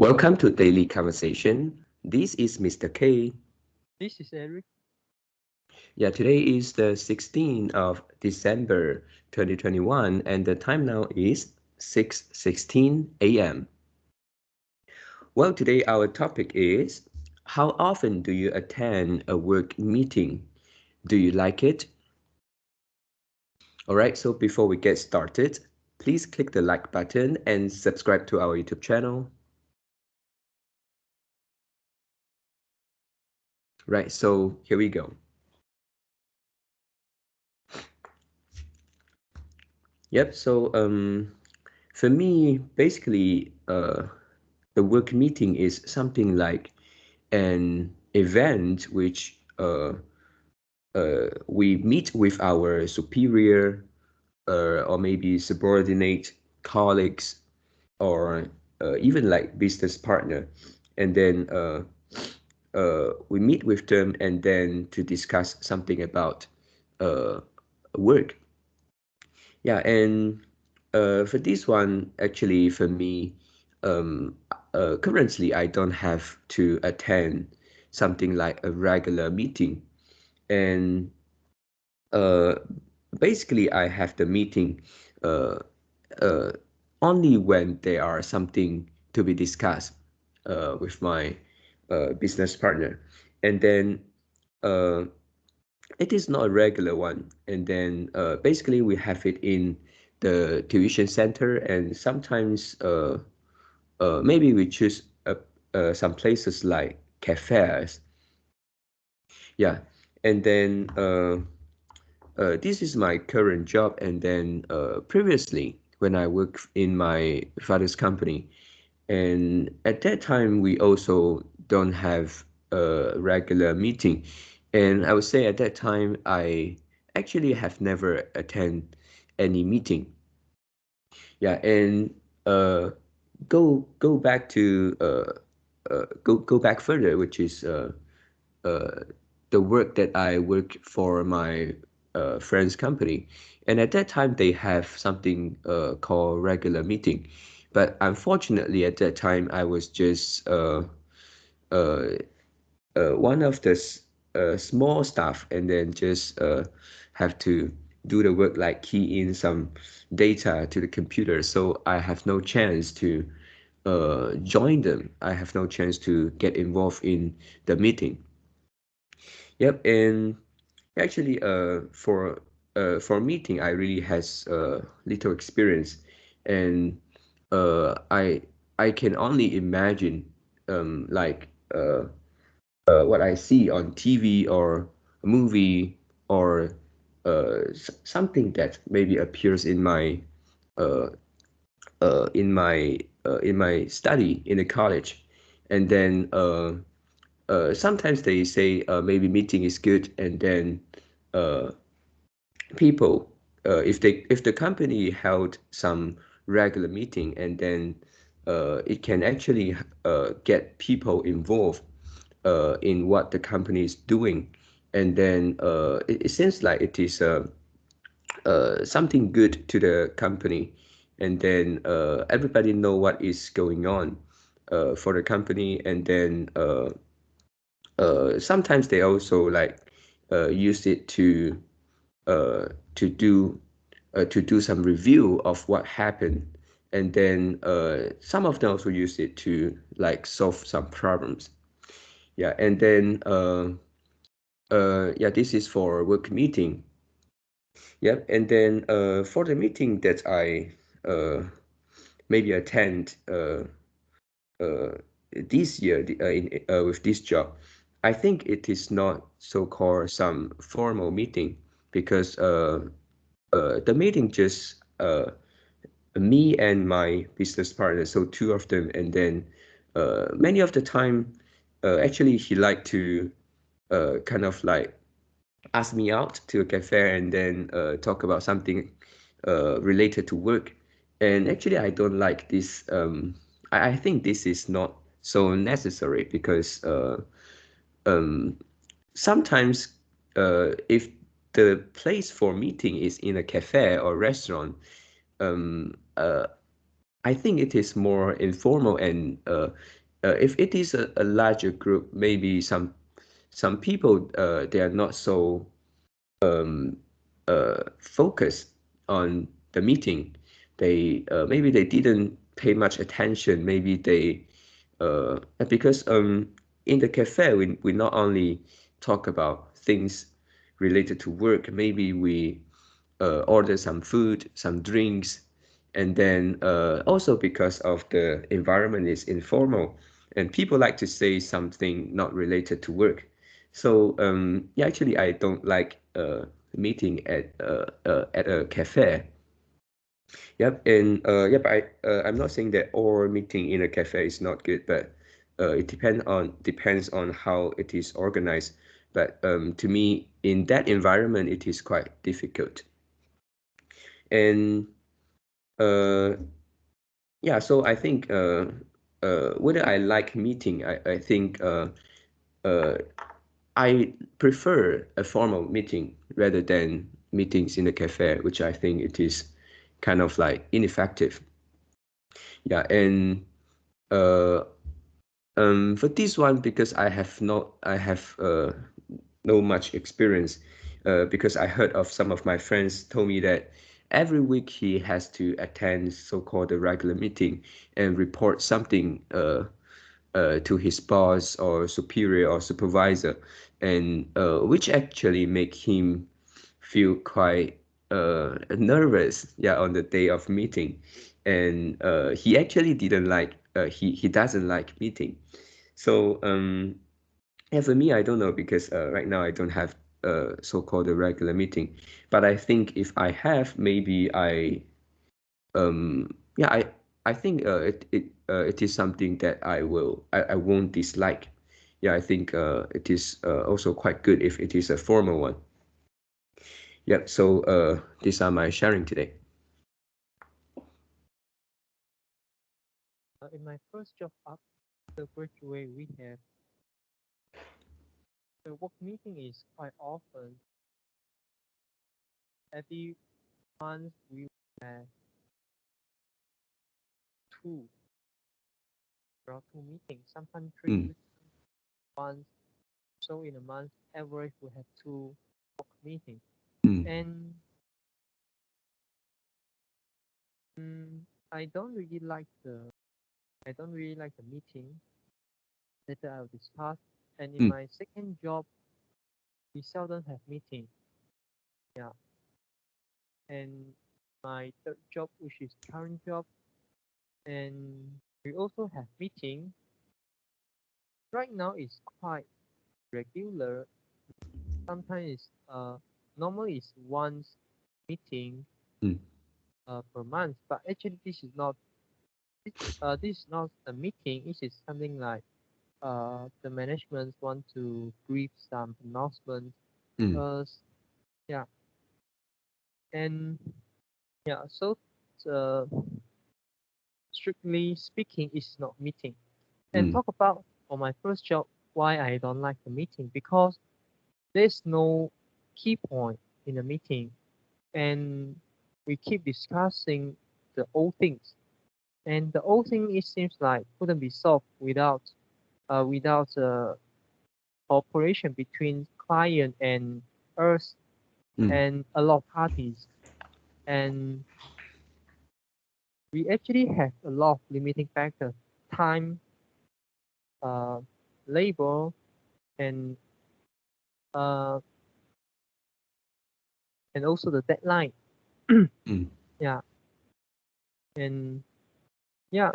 Welcome to Daily Conversation. This is Mr. K. This is Eric. Yeah, today is the 16th of December 2021 and the time now is 6:16 a.m. Well, today our topic is how often do you attend a work meeting? Do you like it? All right, so before we get started, please click the like button and subscribe to our YouTube channel. Right, so here we go. Yep, so for me, basically, the work meeting is something like an event which we meet with our superior or maybe subordinate colleagues or even like business partner, and then we meet with them and then to discuss something about uh, work. Yeah, and for this one, actually, for me, um, currently I don't have to attend something like a regular meeting, and uh, basically I have the meeting uh, uh, only when there are something to be discussed with my business partner, and then uh, it is not a regular one. And then basically we have it in the tuition center, and sometimes maybe we choose some places like cafes. Yeah, and then this is my current job, and then previously when I worked in my father's company, and at that time we also don't have a regular meeting, and I would say at that time I actually have never attend any meeting. Yeah, and uh, go back to go back further, which is uh, the work that I work for my friend's company. And at that time, they have something called regular meeting. But unfortunately, at that time, I was just uh, one of the small staff, and then just have to do the work like key in some data to the computer. So I have no chance to join them. I have no chance to get involved in the meeting. Yep, and actually, for meeting, I really has little experience, and I can only imagine like what I see on TV or a movie or something that maybe appears uh, in my study in the college, and then sometimes they say maybe meeting is good, and then uh, people if the company held some regular meeting, and then it can actually get people involved in what the company is doing, and then it seems like it is something good to the company, and then everybody know what is going on for the company, and then sometimes they also like use it uh, to do to do some review of what happened, and then some of them also use it to like solve some problems. Yeah, and then yeah, this is for work meeting. Yeah, and then for the meeting that I maybe attend uh, this year with this job, I think it is not so-called some formal meeting, because the meeting just me and my business partner, so two of them, and then many of the time, actually he liked to kind of like ask me out to a cafe, and then talk about something related to work. And actually, I don't like this. I think this is not so necessary, because um, sometimes if the place for meeting is in a cafe or restaurant, I think it is more informal, and if it is a larger group, maybe some people they are not so focus on the meeting. They maybe they didn't pay much attention. Maybe they because in the cafe we not only talk about things related to work. Maybe we order some food, some drinks, and then also because of the environment is informal, and people like to say something not related to work. So yeah, actually, I don't like meeting at a cafe. Yep, and yep, I'm not saying that all meeting in a cafe is not good, but it depends on how it is organized. But to me, in that environment, it is quite difficult. And uh, yeah, so I think whether I like meeting, I think uh, I prefer a formal meeting rather than meetings in a cafe, which I think it is kind of like ineffective. Yeah, and uh, for this one, because I have no much experience, because I heard of some of my friends told me that every week he has to attend so-called a regular meeting and report something to his boss or superior or supervisor, and which actually make him feel quite nervous, yeah, on the day of meeting, and he actually didn't like he doesn't like meeting. So yeah, for me, I don't know because right now I don't have so-called a regular meeting, but I think if I have, maybe yeah, I think it is something that I won't dislike. Yeah, I think it is also quite good if it is a formal one. Yep. So these are my sharing today. In my first job after graduate, we have the work meeting is quite often. Every month we have two, there are two meetings, sometimes three Mm, meetings once. So in a month, average we have two work meetings. mm, And mm, I don't really like the I don't really like the meeting that I'll discuss. And in mm, my second job, we seldom have meeting. Yeah. And my third job, which is current job, and we also have meeting. Right now it's quite regular. Sometimes it's normally it's once meeting mm, per month, but actually this is not a meeting. This is something like the management want to brief some announcements. mm, Uh, yeah, and yeah, so uh, strictly speaking, it's not meeting. And mm, talk about on my first job why I don't like the meeting because there's no key point in the meeting, and we keep discussing the old things, and the old thing it seems like couldn't be solved without cooperation between client and us mm, and a lot of parties. And we actually have a lot of limiting factors: time, uh, labor, and uh, and also the deadline. mm, Yeah, and yeah,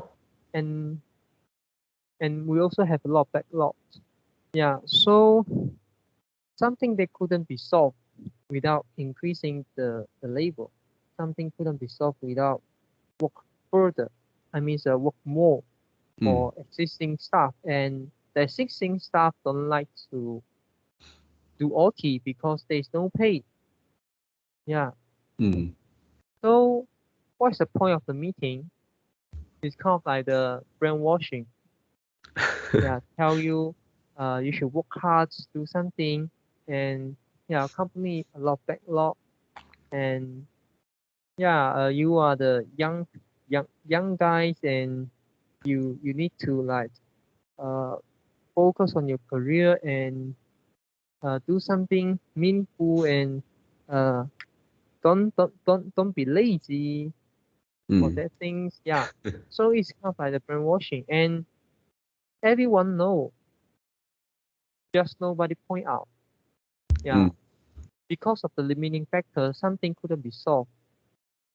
and and we also have a lot of backlogs. Yeah, so something that couldn't be solved without increasing the labor. Something couldn't be solved without work further. I mean, work more mm, for existing staff, and the existing staff don't like to do OT because there's no pay. Yeah. mm. So what's the point of the meeting? It's kind of like the brainwashing. Yeah, tell you you should work hard to do something, and yeah, company a lot of backlog, and yeah, you are the young. young guys, and you need to like uh focus on your career and do something meaningful, and uh don't be lazy for Mm. that things. Yeah. So it's kind of like the brainwashing, and everyone know, just nobody point out. Yeah. Mm. Because of the limiting factor, something couldn't be solved.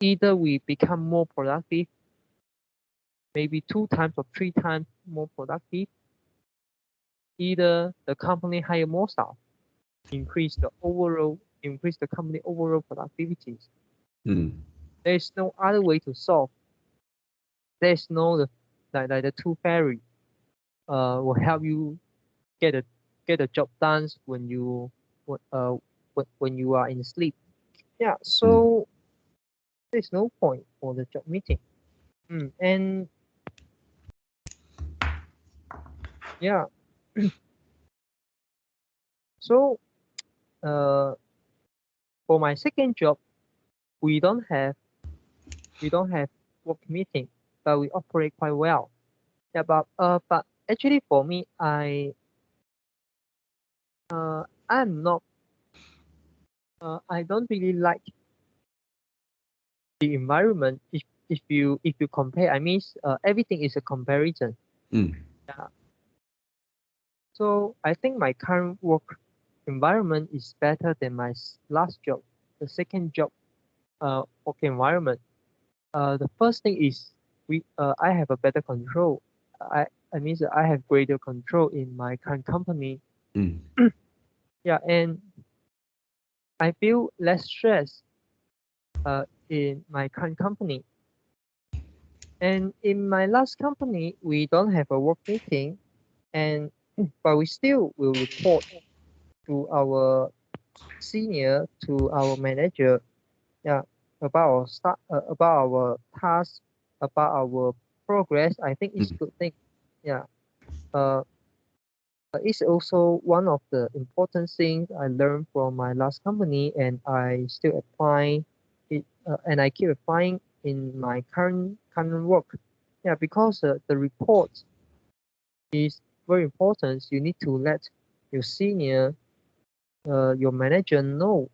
Either we become more productive, maybe 2 times or 3 times more productive. Either the company hire more staff, increase the company overall productivity. Mm. There is no other way to solve. There is no like the two fairy will help you get a get a job done when when you are in sleep. Yeah, Mm. so there's no point for the job meeting. And yeah, so uh, for my second job, we don't have we don't have work meeting, but we operate quite well. Yeah, but actually for me, I'm not I don't really like the environment. If you compare, I mean, everything is a comparison. Mm. Yeah. So I think my current work environment is better than my last job, the second job work environment. The first thing is I have a better control. I mean that I have greater control in my current company. Mm. Yeah, and I feel less stress in my current company. And in my last company, we don't have a work meeting, and but we still will report to our senior, to our manager, yeah, about our task, about our progress. I think it's Mm. good thing. Yeah. Uh, it's also one of the important things I learned from my last company, and I still apply it, and I keep applying in my current work. Yeah, because the report is very important. You need to let your senior, your manager know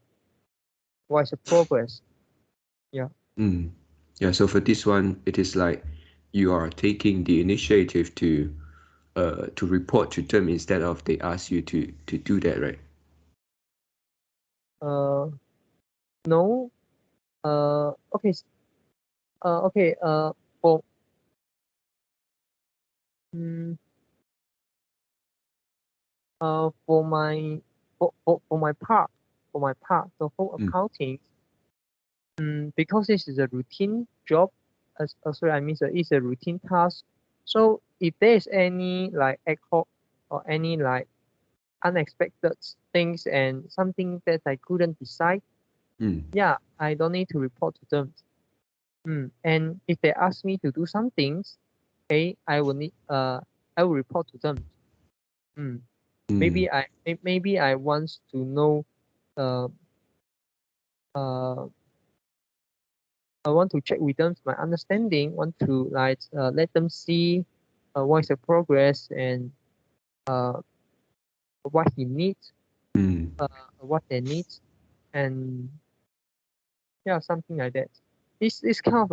what is the progress. Yeah. Mm. Yeah, so for this one, it is like you are taking the initiative to report to them instead of they ask you to do that, right? Uh, no. Okay. Okay. For mm, for my for my part, the whole Mm. accounting, because this is a routine job, sorry, I mean, it's a routine task. So if there is any like ad hoc or any like unexpected things and something that I couldn't decide, Mm. yeah, I don't need to report to them. And if they ask me to do some things, okay, I will report to them. Mm. Mm. Maybe I want to know uh, uh, I want to check with them my understanding, want to like let them see what is the progress, and uh, what he needs, Mm. uh, what they need, and yeah, something like that. It's kind of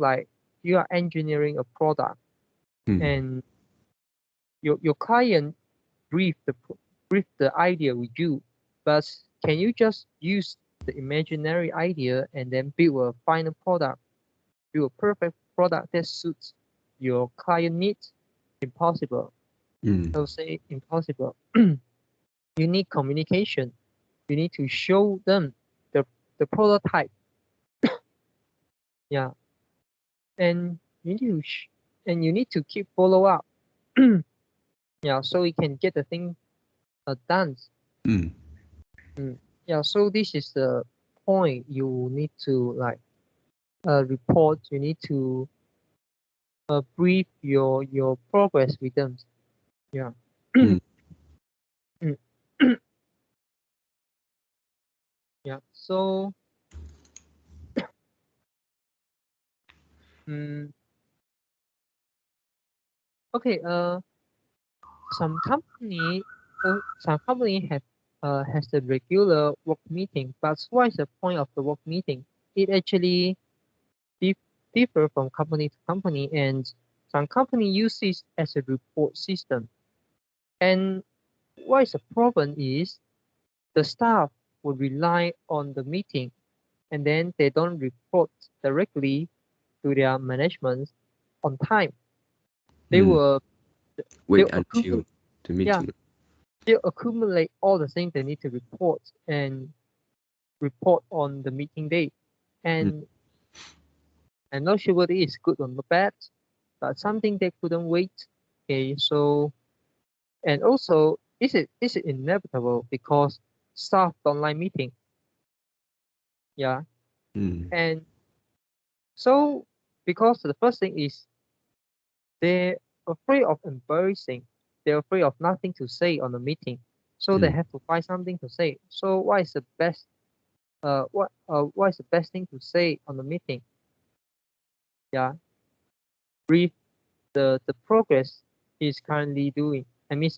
like you are engineering a product, Mm. and your client brief brief the idea with you, but can you just use the imaginary idea and then build a final product, build a perfect product that suits your client needs? Impossible. Mm. I would say impossible. You need communication. You need to show them the prototype. Yeah, and you need to keep follow up. Yeah, so we can get the thing done. Mm. Mm. Yeah, so this is the point you need to like report. You need to brief your progress with them. Yeah. Mm. Mm. Yeah. So Mm, okay. Some company, some company have has the regular work meeting, but what is the point of the work meeting? It actually dif- differ from company to company, and some company use this as a report system. And what is the problem is the staff would rely on the meeting, and then they don't report directly to their management on time. They Mm. will they Wait until accumulate, the yeah, meeting. they accumulate all the things they need to report and report on the meeting day. Mm. And I'm not sure whether it's good or not bad, but something they couldn't wait. Okay, so and also is it inevitable because staff don't like meeting, yeah. Mm. And so because the first thing is they're afraid of embarrassing, they're afraid of nothing to say on the meeting, so they Mm. have to find something to say. So what is the best thing to say on the meeting? Yeah, brief the progress he's currently doing. I mean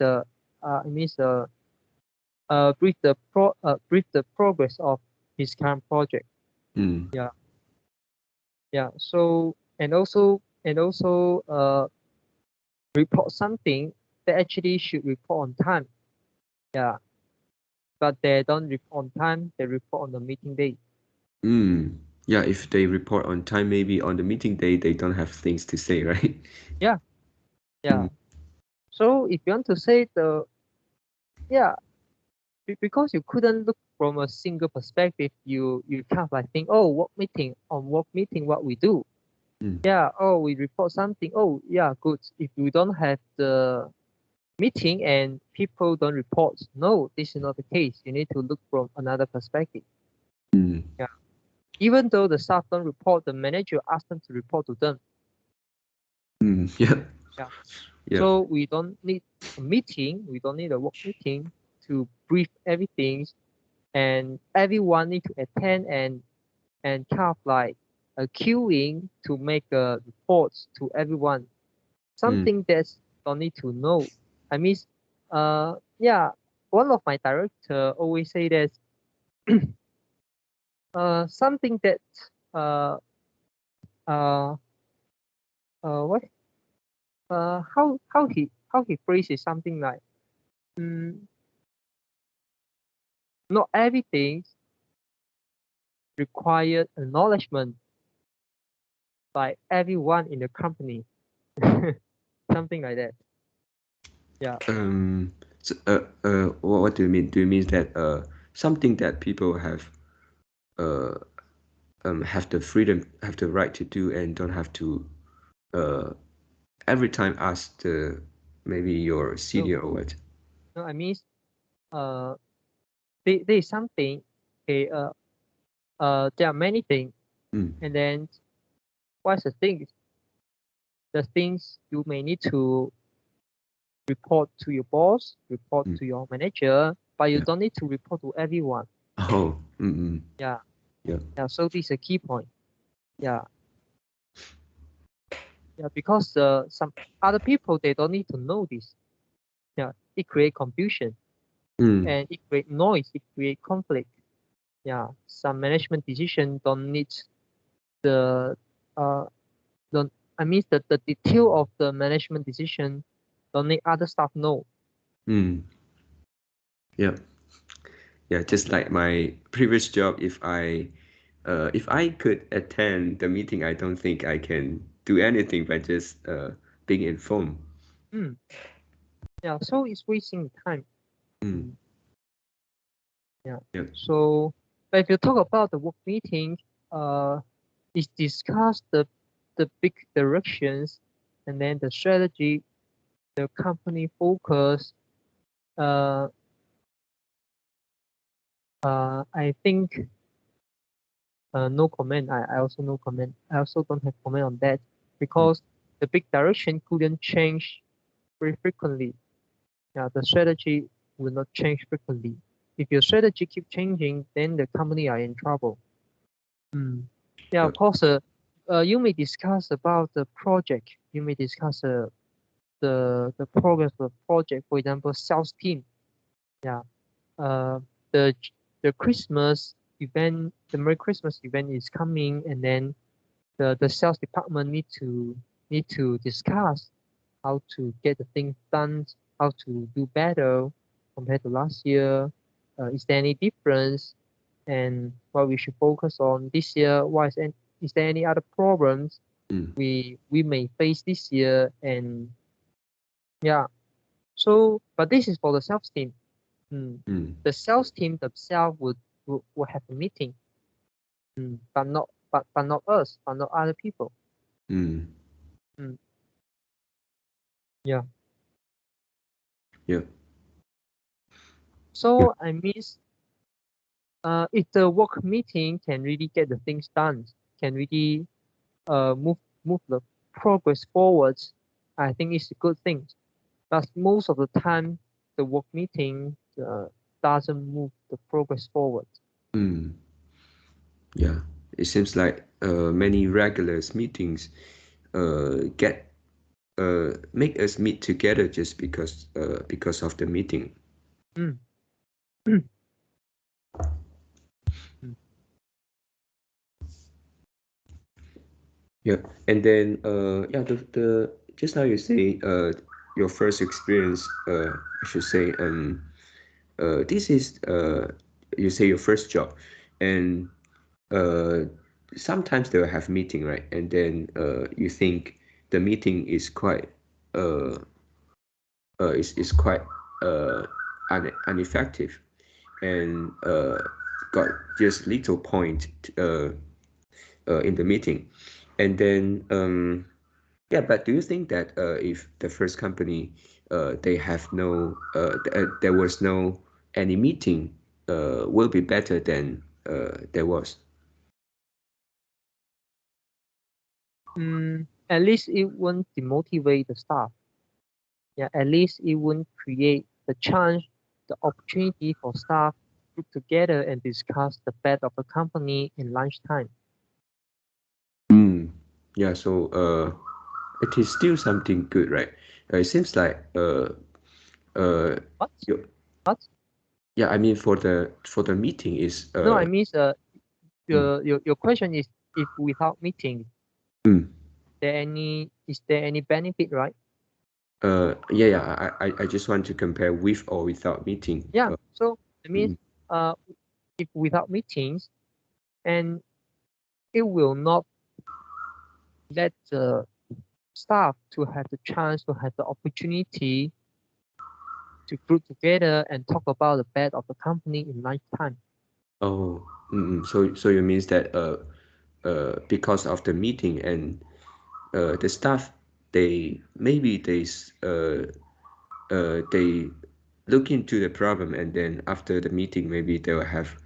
brief the progress of his current project. Mm. Yeah, yeah. So and also report something that actually should report on time. Yeah, but they don't report on time. They report on the meeting day. Mm. Yeah, if they report on time, maybe on the meeting day they don't have things to say, right? Yeah, Mm. yeah. So if you want to say the yeah, because you couldn't look from a single perspective, you kind of like think, oh, work meeting, what we do. Mm. Yeah, oh, we report something. Oh, yeah, good. If we don't have the meeting and people don't report, no, this is not the case. You need to look from another perspective. Mm. Yeah, even though the staff don't report, the manager asks them to report to them. Mm. Yeah. Yeah, Yeah. so we don't need a meeting. We don't need a work meeting to brief everything, and everyone need to attend and kind of like a queuing to make a report to everyone. Mm. Something that's don't need to know. I mean, yeah, one of my director always say that something that uh uh what how he phrases something like mm, not everything required acknowledgement by everyone in the company. Something like that. Yeah. Um, so, what do you mean? Do you mean that something that people uh have the freedom, have the right to do, and don't have to uh every time ask the maybe your No, senior or what? no, I mean, uh, there is something. Okay. There are many things, Mm. and then what's the thing? The things you may need to report to your boss, report Mm. to your manager, but you Yeah. don't need to report to everyone. Oh. Mm. Mm. Yeah, Yeah. yeah. So this is a key point. Yeah, yeah. Because some other people they don't need to know this. Yeah, it create confusion Mm. and it create noise. It create conflict. Yeah, some management decision don't need the uh don't I mean the detail of the management decision don't need other staff know. Mm. Yeah. Yeah. Just like my previous job, if I could attend the meeting, I don't think I can do anything by just being informed. Mm, yeah, so it's wasting time. Mm. Mm, yeah. Yeah. So, but if you talk about the work meeting, uh, it's discuss the big directions and then the strategy, the company focus. Uh, I think no comment. I also no comment. I also don't have comment on that Mm. because the big direction couldn't change very frequently. Yeah, the strategy will not change frequently. If your strategy keep changing, then the company are in trouble. Mm. Yeah, Yeah. of course. you may discuss about the project. You may discuss the progress of the project. For example, sales team. Yeah. Uh, the the Christmas event, the Merry Christmas event is coming, and then the sales department need to discuss how to get the things done, how to do better compared to last year. Is there any difference, and what we should focus on this year? Is there any other problems mm, we may face this year? And yeah, so but this is for the sales team. mm, The sales team themselves would have a meeting, but not us, but not other people. mm. Mm, yeah. Yeah. Yeah. So I miss if the work meeting can really get the things done, can really move the progress forwards, I think it's a good thing. But most of the time, the work meeting doesn't move the progress forward. Mm. Yeah. It seems like many regulars meetings get make us meet together just because of the meeting. Mm. Mm. Yeah. And then yeah, the just now you say your first experience, I should say, this is you say your first job, and uh sometimes they'll have meeting, right? And then you think the meeting is quite uh is quite uh ineffective, and got just little point in the meeting. And then yeah, but do you think that if the first company they have no there was no any meeting will be better than there was? At least it won't demotivate the staff. Yeah, at least it won't create the chance, the opportunity for staff to group together and discuss the bad of the company in lunchtime. Mm. Yeah, so it is still something good, right? It seems like uh What? you, What? yeah, I mean for the meeting is No, I mean, mm, your question is if without meeting, mm, is there any benefit, right? yeah, yeah, I just want to compare with or without meeting. Yeah. So it means Mm, uh if without meetings, and it will not let the staff to have the chance to have the opportunity to group together and talk about the bad of the company in lunchtime. oh, so you means that because of the meeting and the staff they maybe they look into the problem, and then after the meeting maybe they'll have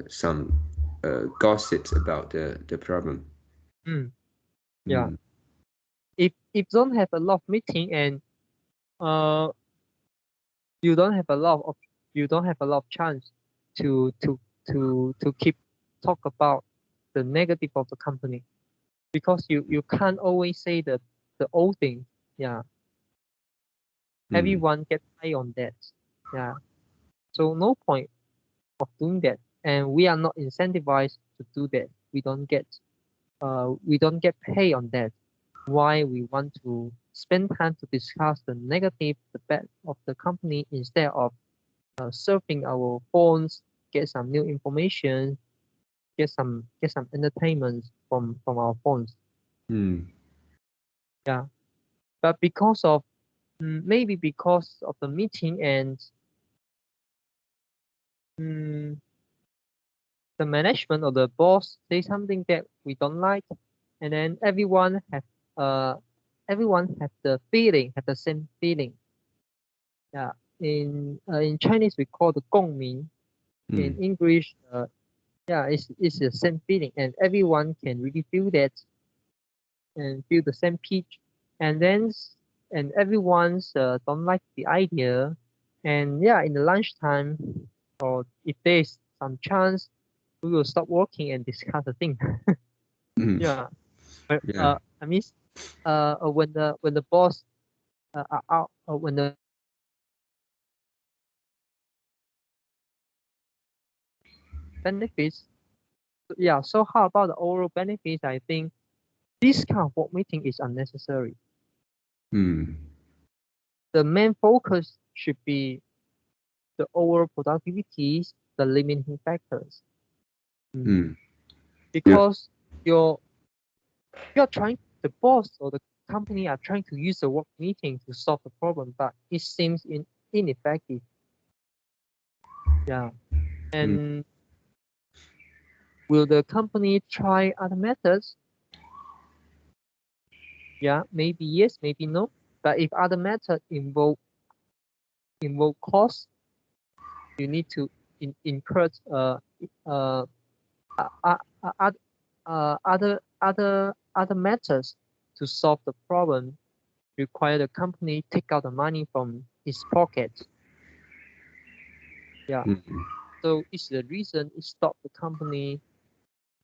some gossips about the problem. Mm, yeah. Mm, If don't have a lot of meeting and uh you don't have a lot of you don't have a lot of chance to to to keep talk about the negative of the company, because you can't always say the old thing. Yeah, mm, everyone get high on that. Yeah, so no point of doing that, and we are not incentivized to do that. We don't get paid on that. Why we want to spend time to discuss the negative, the bad of the company, instead of surfing our phones, get some new information, get some entertainment from our phones. mm, Yeah, but because of maybe because of the meeting, and mm, the management or the boss say something that we don't like, and then uh everyone have the feeling, have the same feeling. Yeah, in Chinese we call the 共鸣. In mm, English, yeah, it's the same feeling, and everyone can really feel that and feel the same pitch, and then and everyone's don't like the idea, and yeah, in the lunchtime, or if there's some chance, we will stop working and discuss the thing. mm. Yeah. Yeah. I mean, when the boss are out, when the benefits, yeah. So how about the overall benefits? I think this kind of work meeting is unnecessary. Hmm. The main focus should be the overall productivities, the limiting factors. Mm. Hmm. Yeah. Because you're you're trying, the boss or the company are trying to use the work meeting to solve the problem, but it seems ineffective. Yeah. Hmm. And will the company try other methods? Yeah, maybe yes, maybe no. But if other methods involve cost, you need to incur uh, uh, uh, uh, other methods to solve the problem require the company take out the money from its pocket. Yeah. Hmm. So it's the reason it stop the company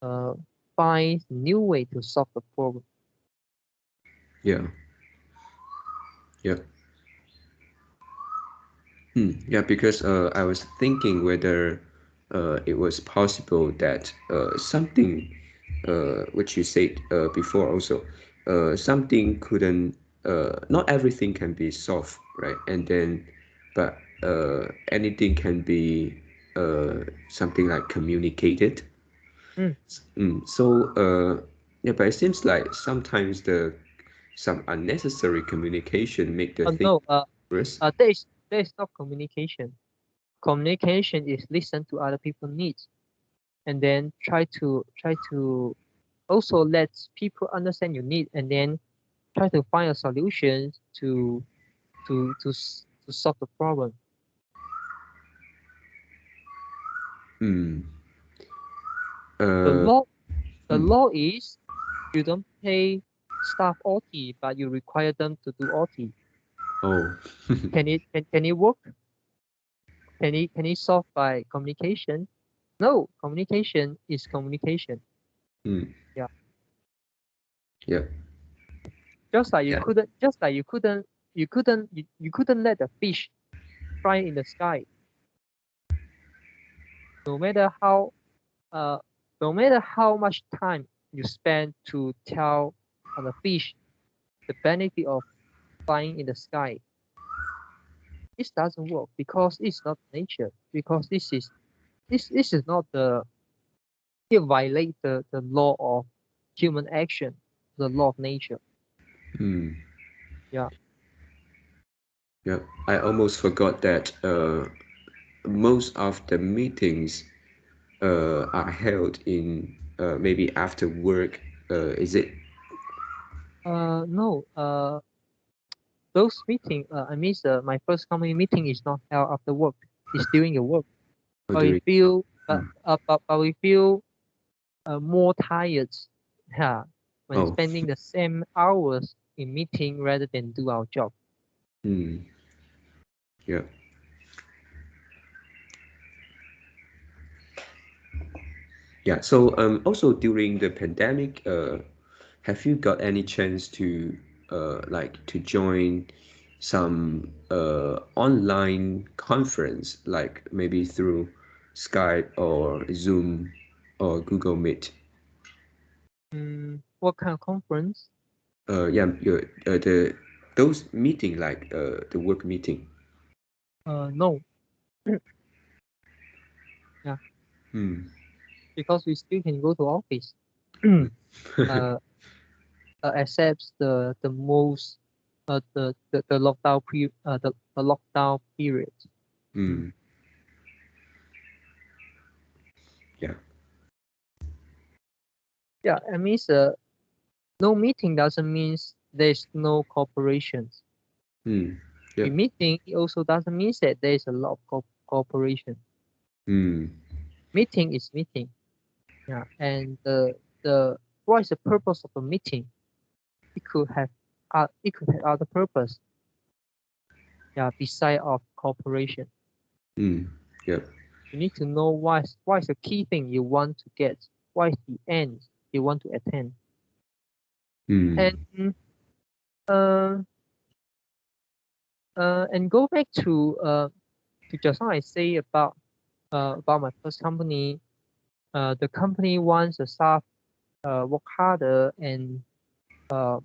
uh find new way to solve the problem. Yeah. Yeah. Hmm. Yeah, because I was thinking whether it was possible that something, which you said before also, something couldn't, not everything can be solved, right? And then, but anything can be something like communicated. Mm. So, yeah, but it seems like sometimes some unnecessary communication make the thing No, worse. there is not communication. Communication is listen to other people's needs and then try to also let people understand your need and then try to find a solution to solve the problem. Hmm. The Uh, law the hmm. law is you don't pay staff OT, but you require them to do OT. Oh. Can it work? Can it solve by communication? No, communication is communication. Hmm. Yeah. Yeah. Yeah. Just like you couldn't let the fish fly in the sky. No matter how uh no matter how much time you spend to tell the fish the benefit of flying in the sky, this doesn't work because it's not nature. Because this is not it violate the law of human action, the law of nature. Hmm. Yeah. Yeah. I almost forgot that most of the meetings are held in maybe after work. Is it No. Those meeting. I mean, my first company meeting is not held after work. It's during the work. But we during? feel, Hmm. but we feel more tired. Yeah. When Oh. spending the same hours in meeting rather than do our job. Hmm. Yeah. Yeah. So also during the pandemic, have you got any chance to like to join some online conference, like maybe through Skype or Zoom or Google Meet? What kind of conference? Yeah, the those meeting like the work meeting. No. Yeah, Hmm. because we still can go to office. uh, Accepts the most the lockdown the lockdown period. Mm. Hmm. Yeah. Yeah, I mean, no meeting doesn't mean there's no cooperation. Hmm. Yeah. In meeting, it also doesn't mean that there's a lot of cooperation. Hmm. Meeting is meeting. Yeah, and the what is the purpose of a meeting? It could have other purpose. Yeah, beside of cooperation. Hmm. Yeah. You need to know what is the key thing you want to get. What is the end you want to attain? Mm. And uh, and go back to just now I say about my first company. The company wants the staff work harder uh,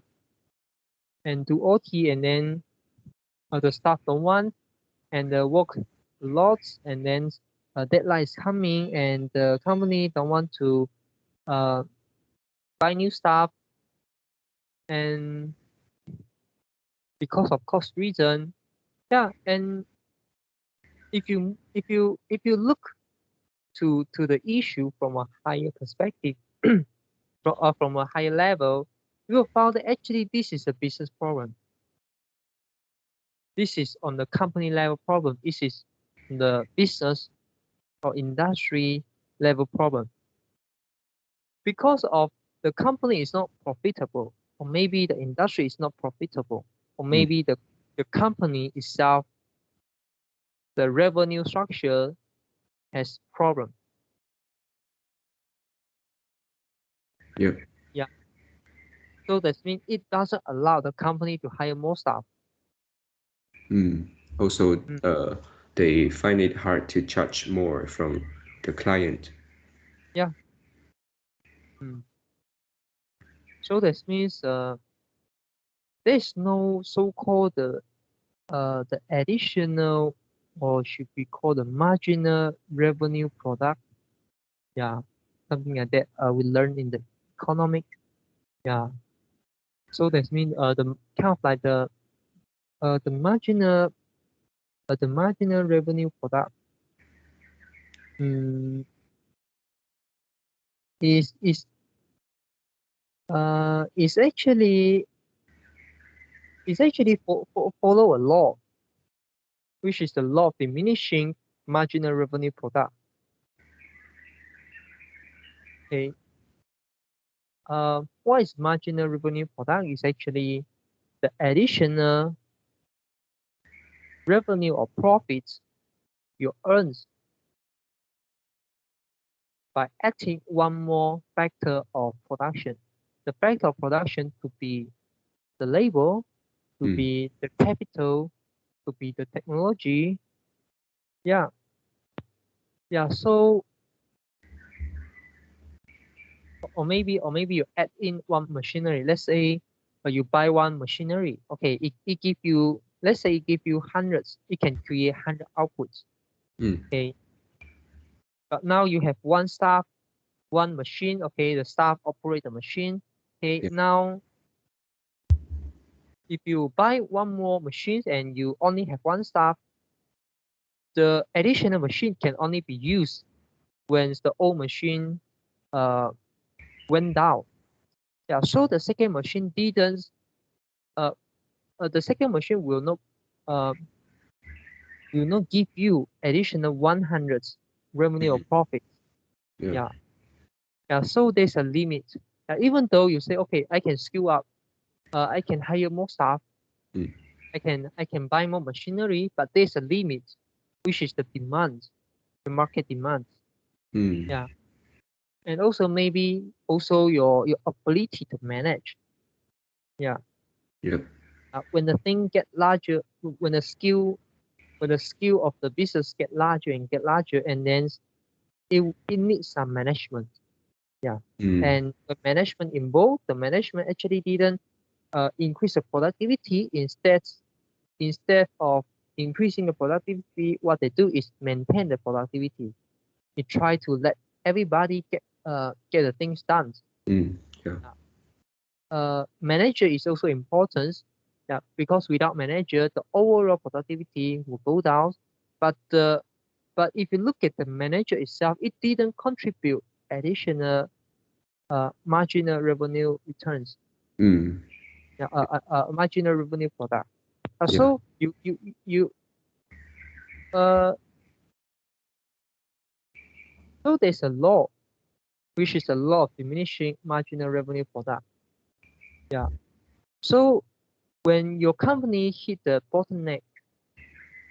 and do OT, and then the staff don't want and work lots, and then deadline is coming, and the company don't want to uh, buy new stuff, and because of cost reason, yeah. And if you look to the issue from a higher perspective, from a higher level, you will find that actually this is a business problem. This is on the company level problem. This is the business or industry level problem. Because of the company is not profitable, or maybe the industry is not profitable, or Mm. maybe the company itself, the revenue structure has problem. Yep. Yeah. So that means it doesn't allow the company to hire more staff. Mm. Also, Mm, they find it hard to charge more from the client. yeah. Mm. So that means there's no so-called the additional, or should be called the marginal revenue product. Yeah, something like that. We learn in the economic. Yeah. So that means the kind of like the marginal revenue product um, is is actually follow a law, which is the law of diminishing marginal revenue product. Okay. What is marginal revenue product? Is actually the additional revenue or profits you earn by adding one more factor of production. The factor of production could be the labor, could Mm. be the capital, could be the technology. Yeah, yeah. So or maybe you add in one machinery. Let's say you buy one machinery. Okay, it give you, let's say it give you hundreds. It can create 100 outputs. Mm. Okay, but now you have one staff, one machine. Okay, the staff operate the machine. Okay, Yeah. now if you buy one more machine and you only have one staff, the additional machine can only be used when the old machine uh, went down. Yeah, so uh, the second machine uh, will not give you additional 100 revenue or Mhm. profit. Yeah. Yeah, yeah. So there's a limit. Even though you say, okay, I can scale up, I can hire more staff, Mm. I can buy more machinery, but there's a limit, which is the demand, the market demand. Mm. Yeah, and also maybe also your ability to manage. Yeah, Yep. when the thing get larger, when the skill of the business get larger and get larger, and then it needs some management. Yeah, Mm. and the management involved, the management actually didn't increase the productivity. Instead of increasing the productivity, what they do is maintain the productivity. They try to let everybody get the things done. Mm. Yeah. Manager is also important. Yeah, because without manager, the overall productivity will go down. But if you look at the manager itself, it didn't contribute additional marginal revenue returns. Mm. Yeah, marginal revenue product. Yeah. So you uh so there's a law, which is the law of diminishing marginal revenue product. Yeah. So when your company hit the bottleneck,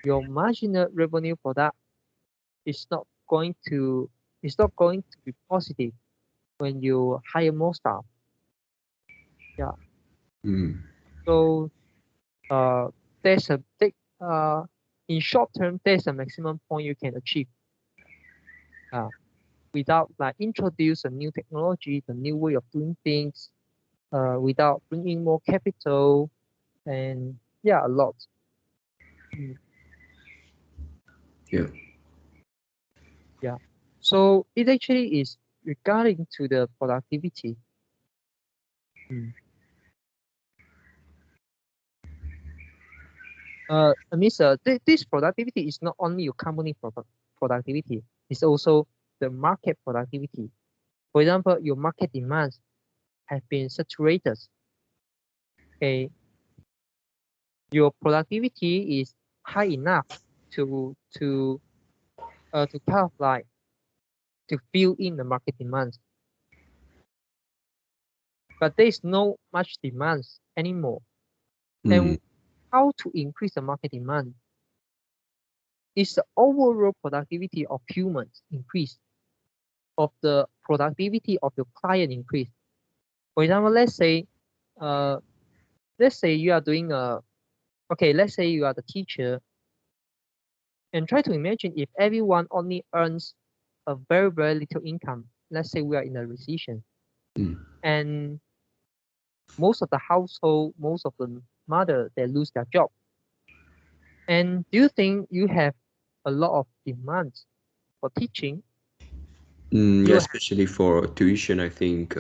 your marginal revenue product is not going to be positive when you hire more staff. Yeah. Mm. So there's a big in short term there's a maximum point you can achieve uh, without like introduce a new technology, the new way of doing things, without bringing more capital and yeah, a lot. Mm, Yeah. yeah. So it actually is regarding to the productivity. Mm. I mean, this productivity is not only your company productivity, it's also the market productivity. For example, your market demands have been saturated. Okay, your productivity is high enough to kind of like to fill in the market demands, but there is no much demands anymore. Mm. And how to increase the market demand is the overall productivity of humans increase, of the productivity of your client increase. For example, uh, let's say you are doing a, okay, let's say you are the teacher, and try to imagine if everyone only earns a very, very little income. Let's say we are in a recession, Mm. and most of the household, most of the mother, they lose their job. And do you think you have a lot of demands for teaching? Mm, You yeah, will have, especially for tuition, I think,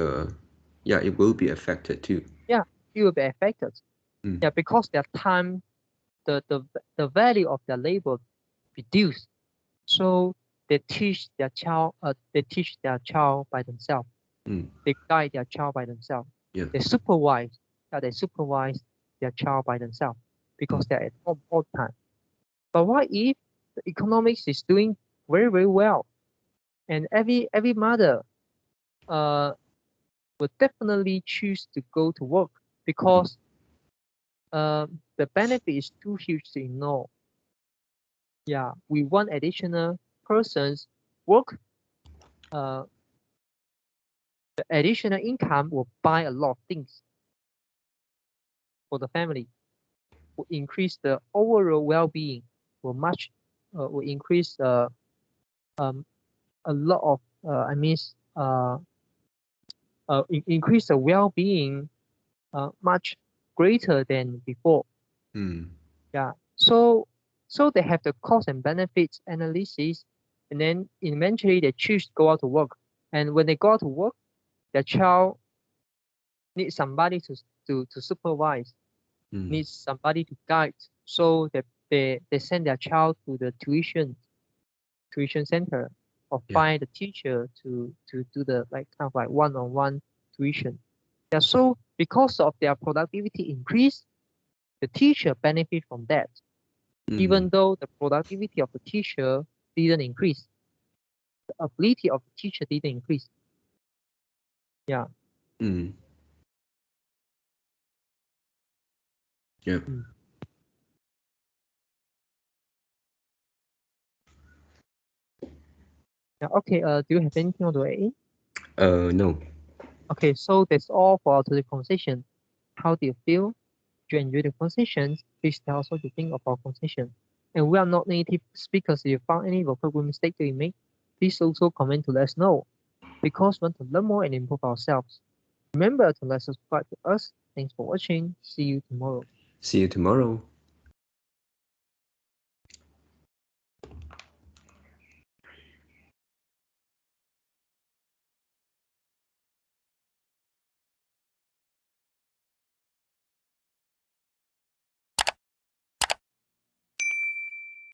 yeah, it will be affected too. yeah, you will be affected. Mm. Yeah, because their time, the value of their labor reduced. So they teach their child by themselves. Mm. They guide their child by themselves. Yeah. They supervise, yeah, they supervise their child by themselves Mm. because they're at home all the time. But what if the economics is doing very, very well, and every mother uh would definitely choose to go to work because the benefit is too huge to ignore. Yeah, we want additional persons work. Uh, the additional income will buy a lot of things for the family, will increase the overall well-being, will increase um a lot of I mean uh increase the well-being much greater than before. Mm. Yeah. So they have the cost and benefits analysis, and then eventually they choose to go out to work. And when they go out to work, their child needs somebody to supervise, Mm. needs somebody to guide. So they send their child to the tuition center or Yeah. find a teacher to do the like kind of like one-on-one tuition. Yeah. So because of their productivity increase, the teacher benefit from that, Mm. even though the productivity of the teacher didn't increase, the ability of the teacher didn't increase. Yeah. Mm. Yeah. Mm. Yeah. Okay. Do you have anything to add in? No. Okay. So that's all for today's conversation. How do you feel? Do you enjoy the conversations? Please tell us what you think of our conversation. And we are not native speakers. If you found any vocabulary mistake that we make, please also comment to let us know because we want to learn more and improve ourselves. Remember to like subscribe to us. Thanks for watching. See you tomorrow. See you tomorrow.